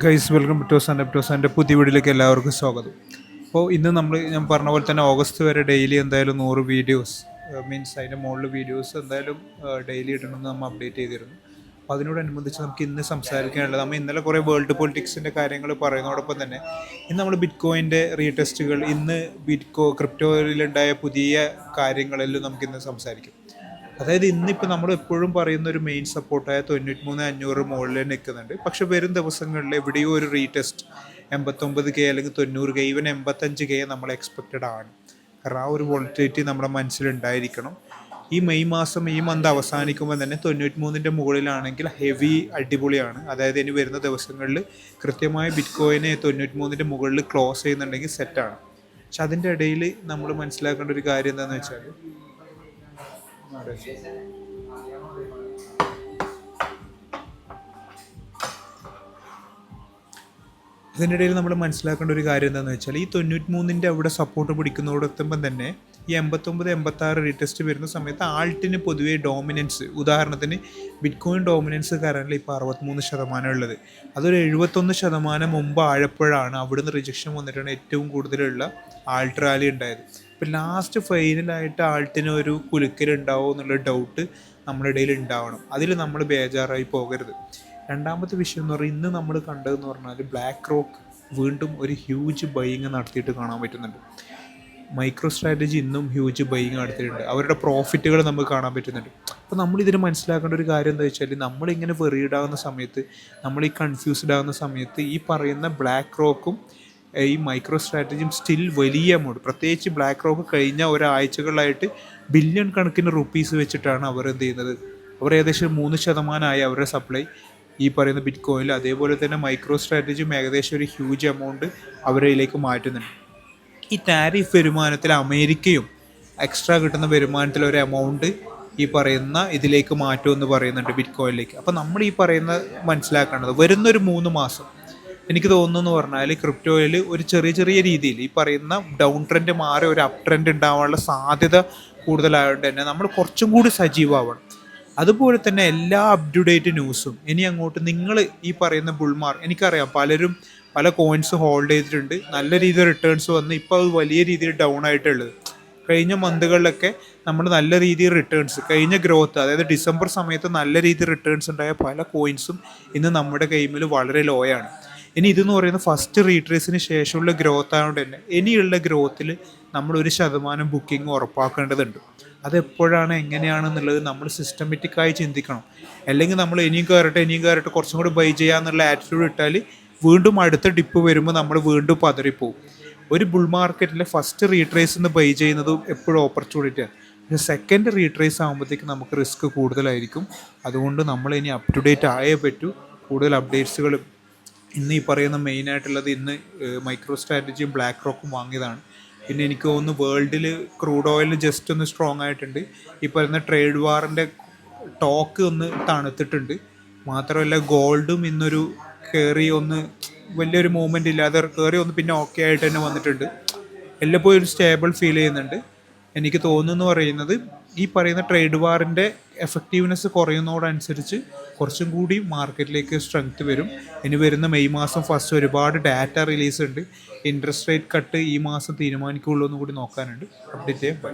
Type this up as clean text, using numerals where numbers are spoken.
Guys welcome to ടോസാൻ്റെ പുതിയ വീഡിയോയിലേക്ക് എല്ലാവർക്കും സ്വാഗതം. അപ്പോൾ ഇന്ന് ഞാൻ പറഞ്ഞ പോലെ തന്നെ ഓഗസ്റ്റ് വരെ ഡെയിലി എന്തായാലും 100 വീഡിയോസ് മീൻസ് അതിൻ്റെ മുകളിൽ വീഡിയോസ് എന്തായാലും ഡെയിലി ഇടണമെന്ന് നമ്മൾ അപ്ഡേറ്റ് ചെയ്തിരുന്നു. അപ്പോൾ അതിനോടനുബന്ധിച്ച് നമുക്ക് ഇന്ന് സംസാരിക്കാനുള്ളത്, നമ്മൾ ഇന്നലെ കുറേ വേൾഡ് പൊളിറ്റിക്സിൻ്റെ കാര്യങ്ങൾ പറയുന്നതോടൊപ്പം തന്നെ ഇന്ന് നമ്മൾ ബിറ്റ് കോയിൻ്റെ റീടെസ്റ്റുകൾ, ഇന്ന് ക്രിപ്റ്റോയിലുണ്ടായ പുതിയ കാര്യങ്ങളെല്ലാം നമുക്കിന്ന് സംസാരിക്കും. അതായത് ഇന്നിപ്പോൾ നമ്മൾ എപ്പോഴും പറയുന്ന ഒരു മെയിൻ സപ്പോർട്ടായ 93,500 മുകളിൽ നിൽക്കുന്നുണ്ട്. പക്ഷെ വരും ദിവസങ്ങളിൽ എവിടെയോ ഒരു റീടെസ്റ്റ് 89K അല്ലെങ്കിൽ 90K, ഈവൻ 85K നമ്മൾ എക്സ്പെക്റ്റഡ് ആണ്. കാരണം ആ ഒരു വോളറ്റിലിറ്റി നമ്മുടെ മനസ്സിലുണ്ടായിരിക്കണം. ഈ മെയ് മാസം, ഈ മന്ത് അവസാനിക്കുമ്പോൾ തന്നെ 93ൻ്റെ മുകളിലാണെങ്കിൽ ഹെവി അടിപൊളിയാണ്. അതായത് ഇനി വരുന്ന ദിവസങ്ങളിൽ കൃത്യമായി ബിറ്റ് കോയിനെ 93ൻ്റെ മുകളിൽ ക്ലോസ് ചെയ്യുന്നുണ്ടെങ്കിൽ സെറ്റാണ്. പക്ഷെ അതിൻ്റെ ഇടയിൽ നമ്മൾ മനസ്സിലാക്കേണ്ട ഒരു കാര്യം എന്താണെന്ന് വെച്ചാൽ, ഇതിനിടയിൽ നമ്മൾ മനസ്സിലാക്കേണ്ട ഒരു കാര്യം എന്താണെന്ന് വെച്ചാൽ, ഈ 93ൻ്റെ അവിടെ സപ്പോർട്ട് പിടിക്കുന്നതോടൊപ്പം തന്നെ ഈ 89-86 റീടെസ്റ്റ് വരുന്ന സമയത്ത് ആൾട്ടിന് പൊതുവേ ഡോമിനൻസ്, ഉദാഹരണത്തിന് ബിറ്റ് കോയിൻ ഡോമിനൻസ് കറൻറ്റ്ലി ഇപ്പോൾ 63% ഉള്ളത്. അതൊരു 71% മുമ്പ് ആഴപ്പോഴാണ് അവിടുന്ന് റിജക്ഷൻ വന്നിട്ടാണ് ഏറ്റവും കൂടുതലുള്ള ആൾട്ട് റാലി ഉണ്ടായത്. ഇപ്പോൾ ലാസ്റ്റ് ഫൈനലായിട്ട് ആൾട്ടിന് ഒരു കുലുക്കലുണ്ടാവുമോ എന്നുള്ള ഡൗട്ട് നമ്മുടെ ഇടയിൽ ഉണ്ടാവണം. അതിൽ നമ്മൾ ബേജാറായി പോകരുത്. രണ്ടാമത്തെ വിഷയം എന്ന് പറഞ്ഞാൽ, ഇന്ന് നമ്മൾ കണ്ടതെന്ന് പറഞ്ഞാൽ ബ്ലാക്ക് റോക്ക് വീണ്ടും ഒരു ഹ്യൂജ് ബൈയിങ് നടത്തിയിട്ട് കാണാൻ പറ്റുന്നുണ്ട്. മൈക്രോ സ്ട്രാറ്റജി ഇന്നും ഹ്യൂജ് ബൈയിങ് നടത്തിയിട്ടുണ്ട്. അവരുടെ പ്രോഫിറ്റുകൾ നമുക്ക് കാണാൻ പറ്റുന്നുണ്ട്. അപ്പോൾ നമ്മളിതിന് മനസ്സിലാക്കേണ്ട ഒരു കാര്യം എന്താ വെച്ചാൽ, നമ്മളിങ്ങനെ വെറിയിടാവുന്ന സമയത്ത്, നമ്മൾ ഈ കൺഫ്യൂസ്ഡ് ആകുന്ന സമയത്ത് ഈ പറയുന്ന ബ്ലാക്ക് റോക്കും ഈ മൈക്രോ സ്ട്രാറ്റജിയും സ്റ്റിൽ വലിയ എമൗണ്ട്, പ്രത്യേകിച്ച് ബ്ലാക്ക് റോക്ക് കഴിഞ്ഞ ഒരാഴ്ചകളിലായിട്ട് ബില്യൺ കണക്കിന് റുപ്പീസ് വെച്ചിട്ടാണ് അവർ എന്ത് ചെയ്യുന്നത്. അവർ ഏകദേശം 3% അവരുടെ സപ്ലൈ ഈ പറയുന്ന ബിറ്റ് കോയിനിൽ. അതേപോലെ തന്നെ മൈക്രോ സ്ട്രാറ്റജിയും ഏകദേശം ഒരു ഹ്യൂജ് എമൗണ്ട് അവരിലേക്ക് മാറ്റുന്നുണ്ട്. ഈ ടാരിഫ് വരുമാനത്തിൽ അമേരിക്കയും എക്സ്ട്രാ കിട്ടുന്ന വരുമാനത്തിൽ ഒരു എമൗണ്ട് ഈ പറയുന്ന ഇതിലേക്ക് മാറ്റുമെന്ന് പറയുന്നുണ്ട്, ബിറ്റ് കോയിനിലേക്ക്. അപ്പോൾ നമ്മൾ ഈ പറയുന്ന മനസ്സിലാക്കേണ്ടത്, വരുന്നൊരു 3 മാസം എനിക്ക് തോന്നുന്നു പറഞ്ഞാൽ ക്രിപ്റ്റോയിൽ ഒരു ചെറിയ രീതിയിൽ ഈ പറയുന്ന ഡൗൺ ട്രെൻഡ് മാറി ഒരു അപ്പ് ട്രെൻഡ് ഉണ്ടാവാനുള്ള സാധ്യത കൂടുതലായതുകൊണ്ട് തന്നെ നമ്മൾ കുറച്ചും കൂടി സജീവമാവണം. അതുപോലെ തന്നെ എല്ലാ അപ് ടു ഡേറ്റ് ന്യൂസും ഇനി അങ്ങോട്ട് നിങ്ങൾ ഈ പറയുന്ന ബുൾമാർ, എനിക്കറിയാം പലരും പല കോയിൻസ് ഹോൾഡ് ചെയ്തിട്ടുണ്ട്, നല്ല രീതിയിൽ റിട്ടേൺസ് വന്ന് ഇപ്പോൾ അത് വലിയ രീതിയിൽ ഡൗൺ ആയിട്ടുള്ളത്. കഴിഞ്ഞ മന്തുകളിലൊക്കെ നമ്മൾ നല്ല രീതിയിൽ റിട്ടേൺസ്, കഴിഞ്ഞ ഗ്രോത്ത്, അതായത് ഡിസംബർ സമയത്ത് നല്ല രീതിയിൽ റിട്ടേൺസ് ഉണ്ടായ പല കോയിൻസും ഇന്ന് നമ്മുടെ കൈമിൽ വളരെ ലോയാണ്. ഇനി ഇതെന്ന് പറയുന്നത് ഫസ്റ്റ് റീട്രേസിന് ശേഷമുള്ള ഗ്രോത്ത് ആയതുകൊണ്ട് തന്നെ ഇനിയുള്ള ഗ്രോത്തിൽ നമ്മൾ 1% ബുക്കിംഗ് ഉറപ്പാക്കേണ്ടതുണ്ട്. അതെപ്പോഴാണ്, എങ്ങനെയാണെന്നുള്ളത് നമ്മൾ സിസ്റ്റമാറ്റിക്കായി ചിന്തിക്കണം. അല്ലെങ്കിൽ നമ്മൾ ഇനിയും കയറട്ടെ കുറച്ചും കൂടി ബൈ ചെയ്യാന്നുള്ള ആറ്റിറ്റ്യൂഡ് ഇട്ടാൽ വീണ്ടും അടുത്ത ഡിപ്പ് വരുമ്പോൾ നമ്മൾ വീണ്ടും പതറിപ്പോവും. ഒരു ബുൾ മാർക്കറ്റിലെ ഫസ്റ്റ് റീട്രേസ് എന്ന് ബൈ ചെയ്യുന്നതും എപ്പോഴും ഓപ്പർച്യൂണിറ്റിയാണ്. പക്ഷേ സെക്കൻഡ് റീട്രേസ് ആകുമ്പോഴത്തേക്ക് നമുക്ക് റിസ്ക് കൂടുതലായിരിക്കും. അതുകൊണ്ട് നമ്മൾ ഇനി അപ് ടു ഡേറ്റ് ആയേ പറ്റൂ. കൂടുതൽ അപ്ഡേറ്റ്സുകളും ഇന്ന് ഈ പറയുന്ന മെയിനായിട്ടുള്ളത്, ഇന്ന് മൈക്രോ സ്ട്രാറ്റജിയും ബ്ലാക്ക് റോക്കും വാങ്ങിയതാണ്. പിന്നെ എനിക്ക് തോന്നുന്നു വേൾഡിൽ ക്രൂഡ് ഓയിൽ ജസ്റ്റ് ഒന്ന് സ്ട്രോങ് ആയിട്ടുണ്ട്. ഈ പറയുന്ന ട്രേഡ് വാറിൻ്റെ ടോക്ക് ഒന്ന് തണുത്തിട്ടുണ്ട്. മാത്രമല്ല ഗോൾഡും ഇന്നൊരു കയറി ഒന്ന് വലിയൊരു മൂവ്മെൻ്റ് ഇല്ലാതെ കയറി ഒന്ന് പിന്നെ ഓക്കെ ആയിട്ട് തന്നെ വന്നിട്ടുണ്ട്. എല്ലാപ്പോഴും ഒരു സ്റ്റേബിൾ ഫീൽ ചെയ്യുന്നുണ്ട്. എനിക്ക് തോന്നുന്നു പറയുന്നത്, ഈ പറയുന്ന ട്രേഡ് വാറിൻ്റെ എഫക്റ്റീവ്നെസ് കുറയുന്നതോടനുസരിച്ച് കുറച്ചും കൂടി മാർക്കറ്റിലേക്ക് സ്ട്രെങ്ത് വരും. ഇനി വരുന്ന മെയ് മാസം ഫസ്റ്റ് ഒരുപാട് ഡാറ്റ റിലീസ് ഉണ്ട്. ഇൻട്രസ്റ്റ് റേറ്റ് കട്ട് ഈ മാസം തീരുമാനിക്കുള്ളൂ എന്നും കൂടി നോക്കാനുണ്ട്. അപ്ഡേറ്റ് ചെയ്യാം. ബൈ.